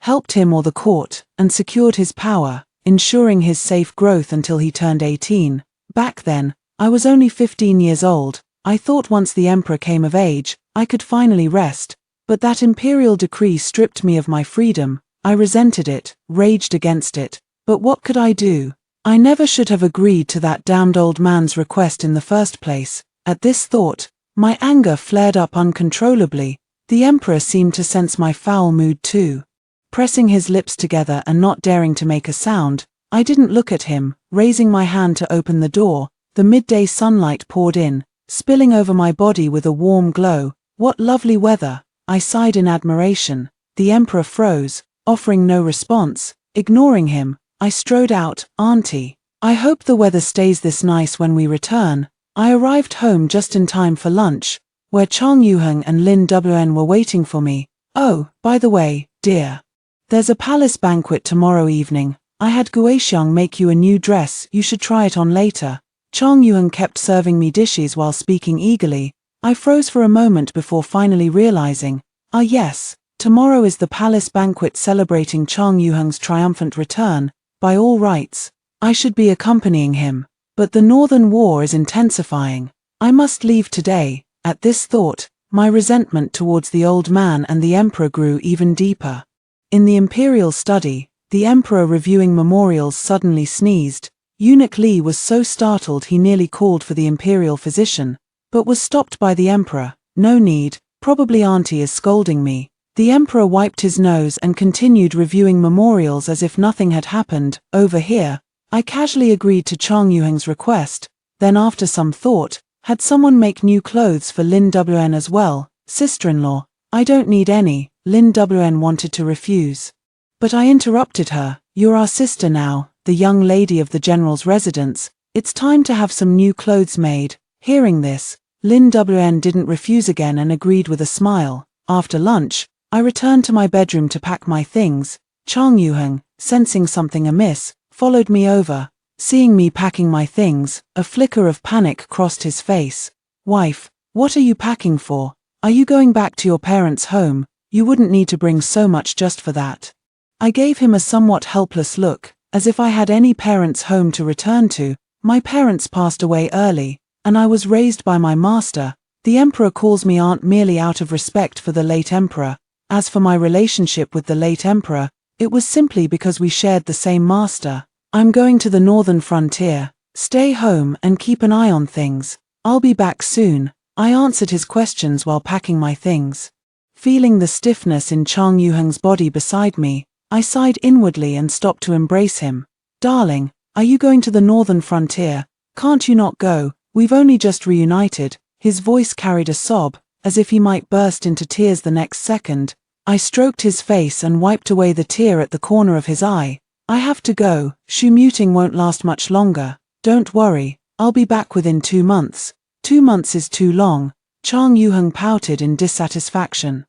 helped him or the court, and secured his power, ensuring his safe growth until he turned 18. Back then, I was only 15 years old. I thought once the emperor came of age, I could finally rest. But that imperial decree stripped me of my freedom. I resented it, raged against it. But what could I do? I never should have agreed to that damned old man's request in the first place. At this thought, my anger flared up uncontrollably. The emperor seemed to sense my foul mood too. Pressing his lips together and not daring to make a sound, I didn't look at him. Raising my hand to open the door, the midday sunlight poured in, spilling over my body with a warm glow. What lovely weather! I sighed in admiration. The emperor froze, offering no response. Ignoring him, I strode out. Auntie, I hope the weather stays this nice when we return. I arrived home just in time for lunch, where Chang Yuheng and Lin Wn were waiting for me. Oh, by the way, dear, there's a palace banquet tomorrow evening. I had Guoxiang make you a new dress. You should try it on later. Chang Yuheng kept serving me dishes while speaking eagerly. I froze for a moment before finally realizing, yes, tomorrow is the palace banquet celebrating Chang Yuheng's triumphant return. By all rights, I should be accompanying him. But the northern war is intensifying. I must leave today. At this thought, my resentment towards the old man and the emperor grew even deeper. In the imperial study, the emperor reviewing memorials suddenly sneezed. Eunuch Li was so startled he nearly called for the imperial physician, but was stopped by the emperor. No need, probably auntie is scolding me. The emperor wiped his nose and continued reviewing memorials as if nothing had happened. Over here, I casually agreed to Chang Yuheng's request, then after some thought, had someone make new clothes for Lin Wn as well. Sister-in-law, I don't need any. Lin Wn wanted to refuse. But I interrupted her. You're our sister now, the young lady of the general's residence. It's time to have some new clothes made. Hearing this, Lin Wn didn't refuse again and agreed with a smile. After lunch, I returned to my bedroom to pack my things. Chang Yuheng, sensing something amiss, followed me over. Seeing me packing my things, a flicker of panic crossed his face. Wife, what are you packing for? Are you going back to your parents' home? You wouldn't need to bring so much just for that. I gave him a somewhat helpless look, as if I had any parents' home to return to. My parents passed away early, and I was raised by my master. The emperor calls me aunt merely out of respect for the late emperor. As for my relationship with the late emperor, it was simply because we shared the same master. I'm going to the northern frontier. Stay home and keep an eye on things. I'll be back soon. I answered his questions while packing my things. Feeling the stiffness in Chang Yuheng's body beside me, I sighed inwardly and stopped to embrace him. Darling, are you going to the northern frontier? Can't you not go? We've only just reunited. His voice carried a sob, as if he might burst into tears the next second. I stroked his face and wiped away the tear at the corner of his eye. I have to go. Shu Muting won't last much longer. Don't worry, I'll be back within 2 months. 2 months is too long. Chang Yuheng pouted in dissatisfaction.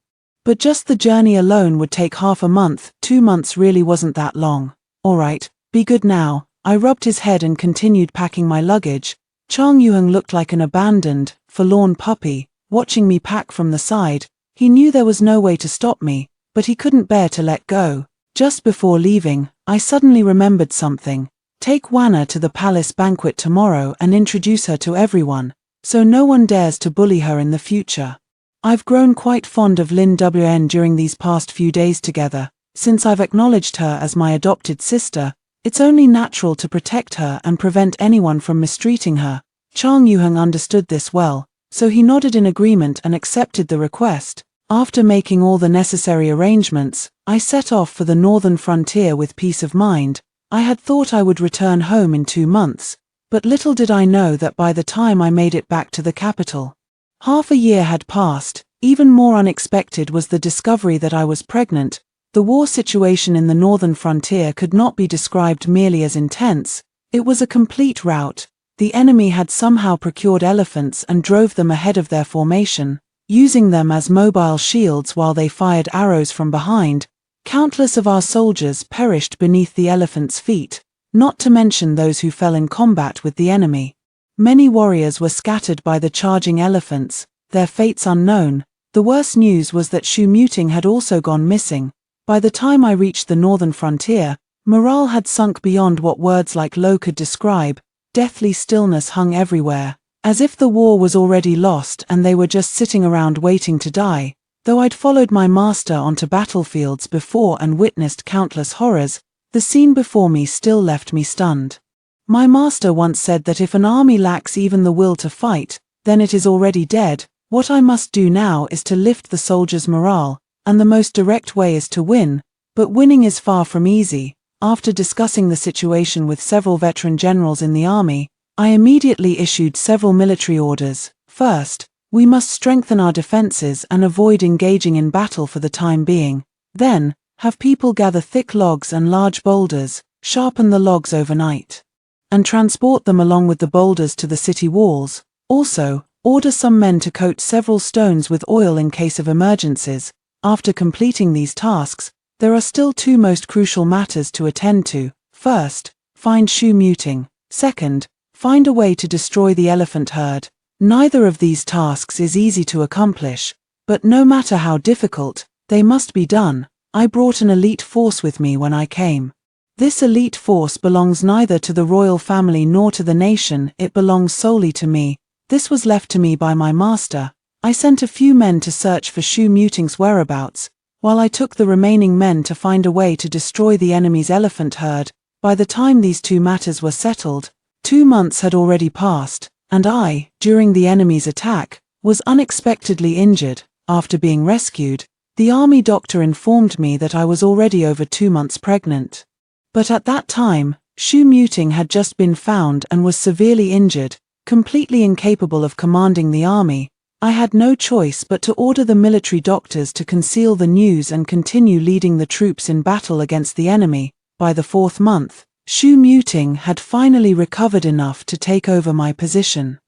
But just the journey alone would take half a month. 2 months really wasn't that long. All right, be good now. I rubbed his head and continued packing my luggage. Chang Yuheng looked like an abandoned, forlorn puppy, watching me pack from the side. He knew there was no way to stop me, but he couldn't bear to let go. Just before leaving, I suddenly remembered something. Take Wanna to the palace banquet tomorrow and introduce her to everyone, so no one dares to bully her in the future. I've grown quite fond of Lin Wn during these past few days together. Since I've acknowledged her as my adopted sister, It's only natural to protect her and prevent anyone from mistreating her. Chang Yuheng understood this well, so he nodded in agreement and accepted the request. After making all the necessary arrangements, I set off for the northern frontier with peace of mind. I had thought I would return home in 2 months, but little did I know that by the time I made it back to the capital, half a year had passed. Even more unexpected was the discovery that I was pregnant. The war situation in the northern frontier could not be described merely as intense. It was a complete rout. The enemy had somehow procured elephants and drove them ahead of their formation, using them as mobile shields while they fired arrows from behind. Countless of our soldiers perished beneath the elephants' feet, not to mention those who fell in combat with the enemy. Many warriors were scattered by the charging elephants, their fates unknown. The worst news was that Shu Muting had also gone missing. By the time I reached the northern frontier, morale had sunk beyond what words like low could describe. Deathly stillness hung everywhere, as if the war was already lost and they were just sitting around waiting to die. Though I'd followed my master onto battlefields before and witnessed countless horrors, the scene before me still left me stunned. My master once said that if an army lacks even the will to fight, then it is already dead. What I must do now is to lift the soldiers' morale, and the most direct way is to win. But winning is far from easy. After discussing the situation with several veteran generals in the army, I immediately issued several military orders. First, we must strengthen our defenses and avoid engaging in battle for the time being. Then, have people gather thick logs and large boulders, sharpen the logs overnight, and transport them along with the boulders to the city walls. Also, order some men to coat several stones with oil in case of emergencies. After completing these tasks, there are still 2 most crucial matters to attend to. First, find Shu Muting. Second, find a way to destroy the elephant herd. Neither of these tasks is easy to accomplish, but no matter how difficult, they must be done. I brought an elite force with me when I came. This elite force belongs neither to the royal family nor to the nation, it belongs solely to me. This was left to me by my master. I sent a few men to search for Shu Muting's whereabouts, while I took the remaining men to find a way to destroy the enemy's elephant herd. By the time these 2 matters were settled, 2 months had already passed, and I, during the enemy's attack, was unexpectedly injured. After being rescued, the army doctor informed me that I was already over 2 months pregnant. But at that time, Shu Muting had just been found and was severely injured, completely incapable of commanding the army. I had no choice but to order the military doctors to conceal the news and continue leading the troops in battle against the enemy. By the 4th month, Shu Muting had finally recovered enough to take over my position.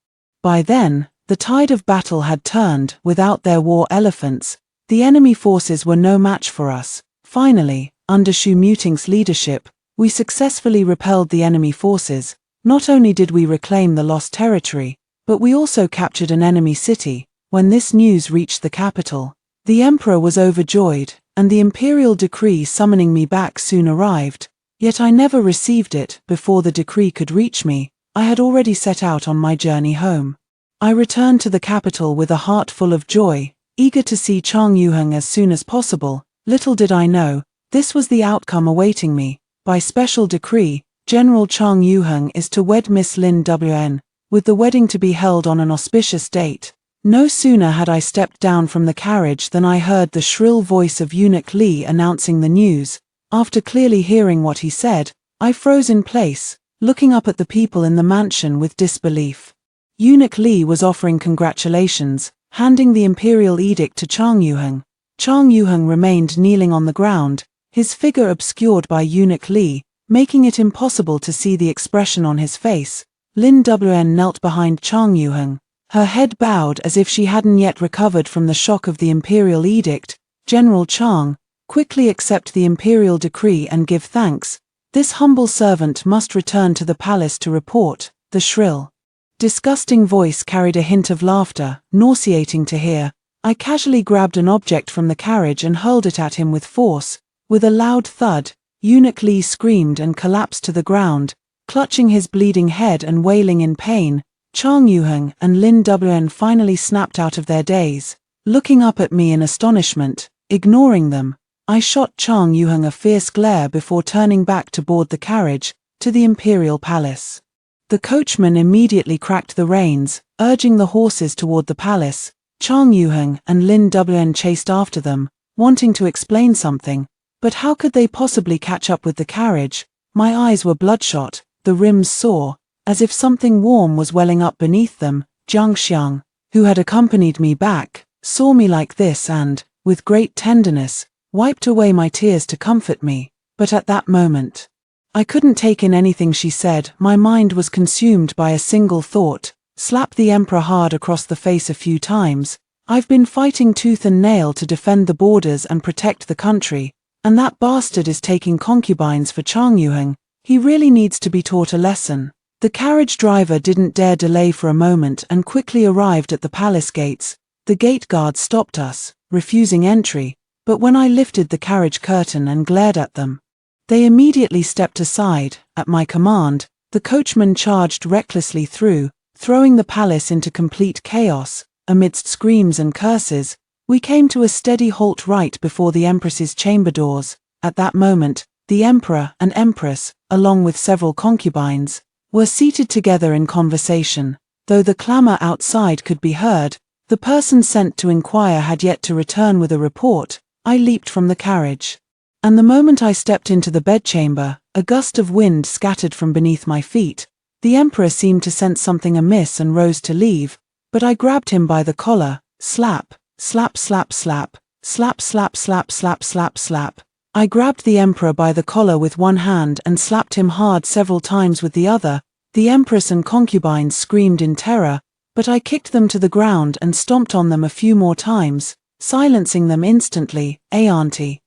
By then, the tide of battle had turned. Without their war elephants, the enemy forces were no match for us. Finally, under Shu Muting's leadership, we successfully repelled the enemy forces. Not only did we reclaim the lost territory, but we also captured an enemy city. When this news reached the capital, the emperor was overjoyed, and the imperial decree summoning me back soon arrived. Yet I never received it. Before the decree could reach me, I had already set out on my journey home. I returned to the capital with a heart full of joy, eager to see Chang Yuheng as soon as possible. Little did I know, this was the outcome awaiting me. By special decree, General Chang Yuheng is to wed Miss Lin Wn, with the wedding to be held on an auspicious date. No sooner had I stepped down from the carriage than I heard the shrill voice of Eunuch Li announcing the news. After clearly hearing what he said, I froze in place, looking up at the people in the mansion with disbelief. Eunuch Li was offering congratulations, handing the imperial edict to Chang Yuheng. Chang Yuheng remained kneeling on the ground, his figure obscured by Eunuch Li, making it impossible to see the expression on his face. Lin Wn knelt behind Chang Yuheng, her head bowed as if she hadn't yet recovered from the shock of the imperial edict. General Chang, quickly accept the imperial decree and give thanks. This humble servant must return to the palace to report. The shrill, disgusting voice carried a hint of laughter, nauseating to hear. I casually grabbed an object from the carriage and hurled it at him with force. With a loud thud, Eunuch Li screamed and collapsed to the ground, clutching his bleeding head and wailing in pain. Chang Yuheng and Lin Wn finally snapped out of their daze, looking up at me in astonishment. Ignoring them, I shot Chang Yuheng a fierce glare before turning back to board the carriage, to the imperial palace. The coachman immediately cracked the reins, urging the horses toward the palace. Chang Yuheng and Lin Wn chased after them, wanting to explain something, but how could they possibly catch up with the carriage? My eyes were bloodshot, the rims sore, as if something warm was welling up beneath them. Jiang Xiang, who had accompanied me back, saw me like this and, with great tenderness, wiped away my tears to comfort me, but at that moment, I couldn't take in anything she said. My mind was consumed by a single thought: slap the emperor hard across the face a few times. I've been fighting tooth and nail to defend the borders and protect the country, and that bastard is taking concubines for Chang Yuheng. He really needs to be taught a lesson. The carriage driver didn't dare delay for a moment and quickly arrived at the palace gates. The gate guard stopped us, refusing entry, but when I lifted the carriage curtain and glared at them, they immediately stepped aside. At my command, the coachman charged recklessly through, throwing the palace into complete chaos. Amidst screams and curses, we came to a steady halt right before the Empress's chamber doors. At that moment, the Emperor and Empress, along with several concubines, were seated together in conversation. Though the clamor outside could be heard, the person sent to inquire had yet to return with a report. I leaped from the carriage, and the moment I stepped into the bedchamber, a gust of wind scattered from beneath my feet. The Emperor seemed to sense something amiss and rose to leave, but I grabbed him by the collar. Slap, slap, slap, slap, slap, slap, slap, slap, slap, slap. I grabbed the Emperor by the collar with one hand and slapped him hard several times with the other. The Empress and concubines screamed in terror, but I kicked them to the ground and stomped on them a few more times, silencing them instantly. Auntie,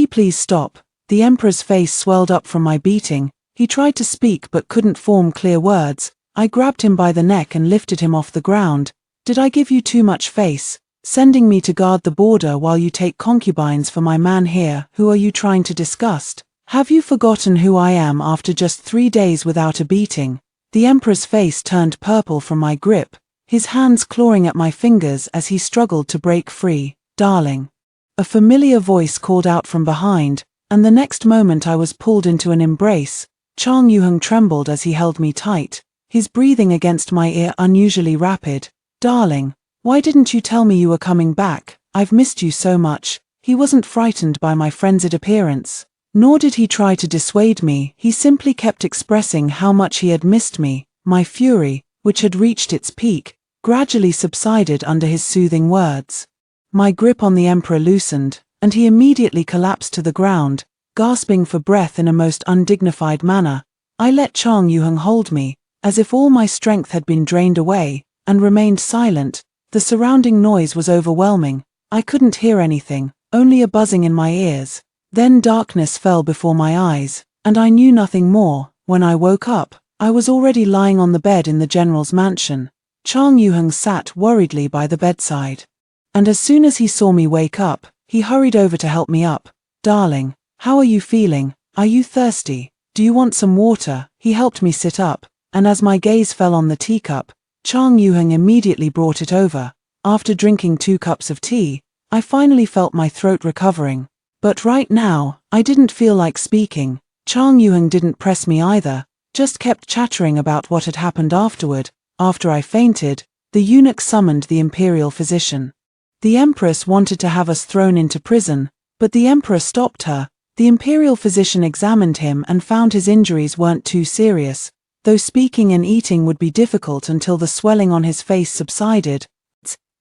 please stop. The Emperor's face swelled up from my beating. He tried to speak but couldn't form clear words. I grabbed him by the neck and lifted him off the ground. Did I give you too much face, sending me to guard the border while you take concubines for my man here? Who are you trying to disgust? Have you forgotten who I am after just 3 days without a beating? The Emperor's face turned purple from my grip, his hands clawing at my fingers as he struggled to break free. Darling. A familiar voice called out from behind, and the next moment I was pulled into an embrace. Chang Yuheng trembled as he held me tight, his breathing against my ear unusually rapid. Darling, why didn't you tell me you were coming back? I've missed you so much. He wasn't frightened by my frenzied appearance, nor did he try to dissuade me. He simply kept expressing how much he had missed me. My fury, which had reached its peak, gradually subsided under his soothing words. My grip on the Emperor loosened, and he immediately collapsed to the ground, gasping for breath in a most undignified manner. I let Chang Yuheng hold me, as if all my strength had been drained away, and remained silent. The surrounding noise was overwhelming. I couldn't hear anything, only a buzzing in my ears. Then darkness fell before my eyes, and I knew nothing more. When I woke up, I was already lying on the bed in the general's mansion. Chang Yuheng sat worriedly by the bedside, and as soon as he saw me wake up, he hurried over to help me up. Darling, how are you feeling? Are you thirsty? Do you want some water? He helped me sit up, and as my gaze fell on the teacup, Chang Yuheng immediately brought it over. After drinking 2 cups of tea, I finally felt my throat recovering. But right now, I didn't feel like speaking. Chang Yuheng didn't press me either, just kept chattering about what had happened afterward. After I fainted, the eunuch summoned the imperial physician. The Empress wanted to have us thrown into prison, but the Emperor stopped her. The imperial physician examined him and found his injuries weren't too serious, though speaking and eating would be difficult until the swelling on his face subsided.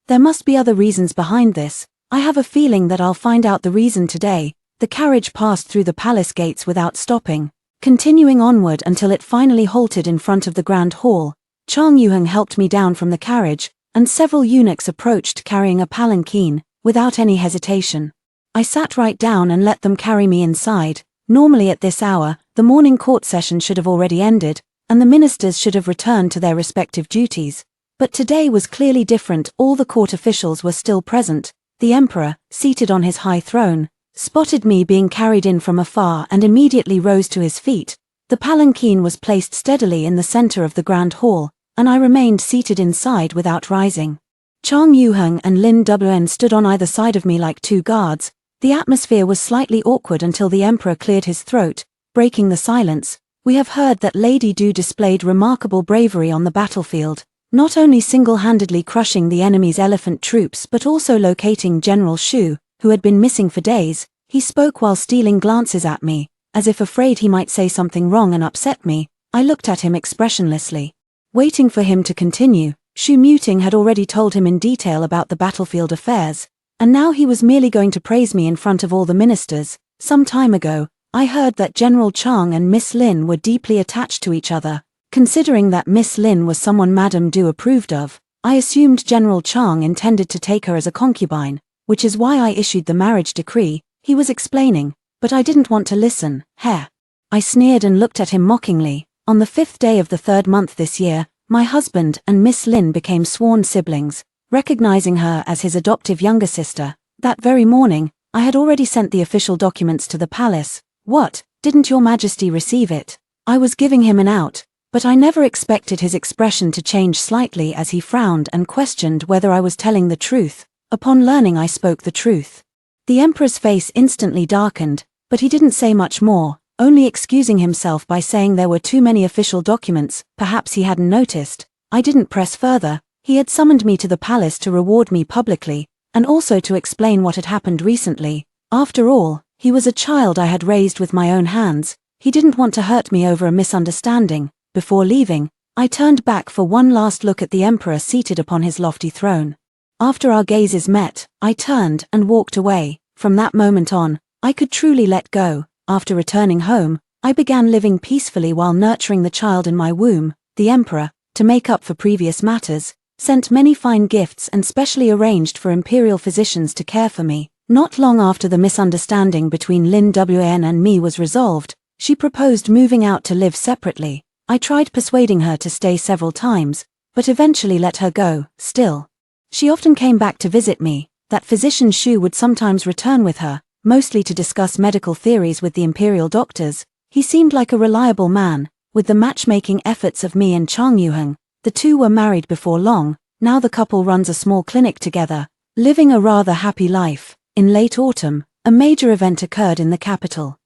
There must be other reasons behind this. I have a feeling that I'll find out the reason today. The carriage passed through the palace gates without stopping, continuing onward until it finally halted in front of the grand hall. Chang Yuheng helped me down from the carriage, and several eunuchs approached carrying a palanquin, without any hesitation. I sat right down and let them carry me inside. Normally at this hour, the morning court session should have already ended, and the ministers should have returned to their respective duties. But today was clearly different. All the court officials were still present. The Emperor, seated on his high throne, spotted me being carried in from afar and immediately rose to his feet. The palanquin was placed steadily in the center of the grand hall, and I remained seated inside without rising. Chang Yuheng and Lin Wn stood on either side of me like 2 guards. The atmosphere was slightly awkward until the emperor cleared his throat, breaking the silence. "We have heard that Lady Du displayed remarkable bravery on the battlefield, not only single-handedly crushing the enemy's elephant troops but also locating General Shu, who had been missing for days." He spoke while stealing glances at me, as if afraid he might say something wrong and upset me. I looked at him expressionlessly, waiting for him to continue. Shu Muting had already told him in detail about the battlefield affairs, and now he was merely going to praise me in front of all the ministers. "Some time ago, I heard that General Chang and Miss Lin were deeply attached to each other. Considering that Miss Lin was someone Madame Du approved of, I assumed General Chang intended to take her as a concubine, which is why I issued the marriage decree," he was explaining, "but I didn't want to listen." "Heh." I sneered and looked at him mockingly. "On the 5th day of the 3rd month this year, my husband and Miss Lin became sworn siblings, recognizing her as his adoptive younger sister. That very morning, I had already sent the official documents to the palace." "What, didn't your majesty receive it?" I was giving him an out, but I never expected his expression to change slightly as he frowned and questioned whether I was telling the truth. Upon learning I spoke the truth, the emperor's face instantly darkened, but he didn't say much more, only excusing himself by saying there were too many official documents. Perhaps he hadn't noticed. I didn't press further. He had summoned me to the palace to reward me publicly, and also to explain what had happened recently. After all, he was a child I had raised with my own hands. He didn't want to hurt me over a misunderstanding. Before leaving, I turned back for one last look at the emperor seated upon his lofty throne. After our gazes met, I turned and walked away. From that moment on, I could truly let go. After returning home, I began living peacefully while nurturing the child in my womb. The emperor, to make up for previous matters, sent many fine gifts and specially arranged for imperial physicians to care for me. Not long after the misunderstanding between Lin Wan and me was resolved, she proposed moving out to live separately. I tried persuading her to stay several times, but eventually let her go. Still, she often came back to visit me. That physician Shu would sometimes return with her, mostly to discuss medical theories with the imperial doctors. He seemed like a reliable man. With the matchmaking efforts of me and Chang Yuheng, the two were married before long. Now the couple runs a small clinic together, living a rather happy life. In late autumn, a major event occurred in the capital.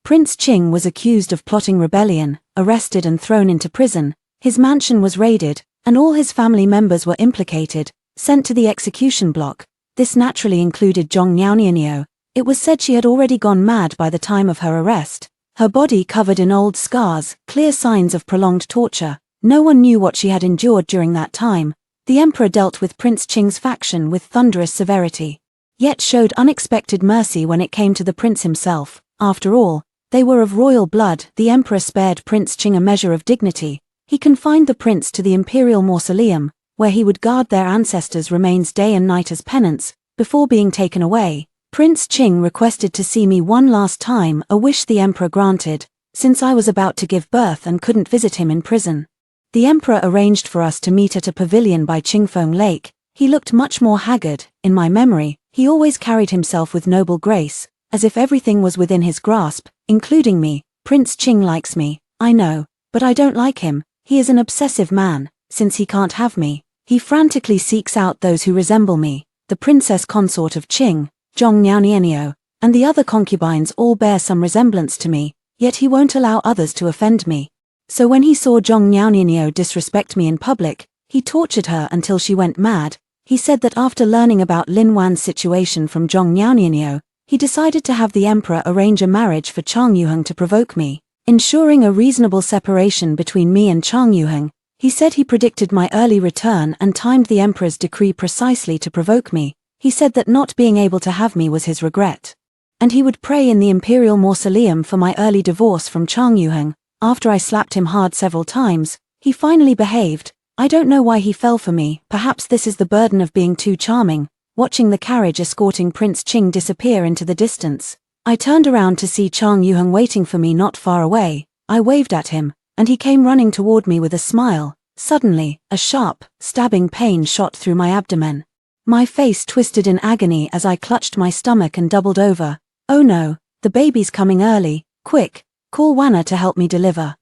Prince Qing was accused of plotting rebellion, arrested and thrown into prison. His mansion was raided, and all his family members were implicated, sent to the execution block. This naturally included Zhong Niaonianio. It was said she had already gone mad by the time of her arrest. Her body covered in old scars, clear signs of prolonged torture. No one knew what she had endured during that time. The emperor dealt with Prince Qing's faction with thunderous severity, yet showed unexpected mercy when it came to the prince himself. After all, they were of royal blood. The emperor spared Prince Qing a measure of dignity. He confined the prince to the imperial mausoleum, where he would guard their ancestors' remains day and night as penance, before being taken away. Prince Qing requested to see me one last time, a wish the emperor granted, since I was about to give birth and couldn't visit him in prison. The emperor arranged for us to meet at a pavilion by Qingfeng Lake. He looked much more haggard. In my memory, he always carried himself with noble grace, as if everything was within his grasp, including me. Prince Qing likes me, I know, but I don't like him. He is an obsessive man. Since he can't have me, he frantically seeks out those who resemble me. The princess consort of Qing, Zhong Niaonianio, and the other concubines all bear some resemblance to me, yet he won't allow others to offend me. So when he saw Zhong Niaonianio disrespect me in public, he tortured her until she went mad. He said that after learning about Lin Wan's situation from Zhong Niaonianio, he decided to have the emperor arrange a marriage for Chang Yuheng to provoke me, ensuring a reasonable separation between me and Chang Yuheng. He said he predicted my early return and timed the emperor's decree precisely to provoke me. He said that not being able to have me was his regret, and he would pray in the imperial mausoleum for my early divorce from Chang Yuheng. After I slapped him hard several times, he finally behaved. I don't know why he fell for me. Perhaps this is the burden of being too charming. Watching the carriage escorting Prince Qing disappear into the distance, I turned around to see Chang Yuheng waiting for me not far away. I waved at him, and he came running toward me with a smile. Suddenly, a sharp, stabbing pain shot through my abdomen. My face twisted in agony as I clutched my stomach and doubled over. Oh no, the baby's coming early. Quick, call Wanna to help me deliver.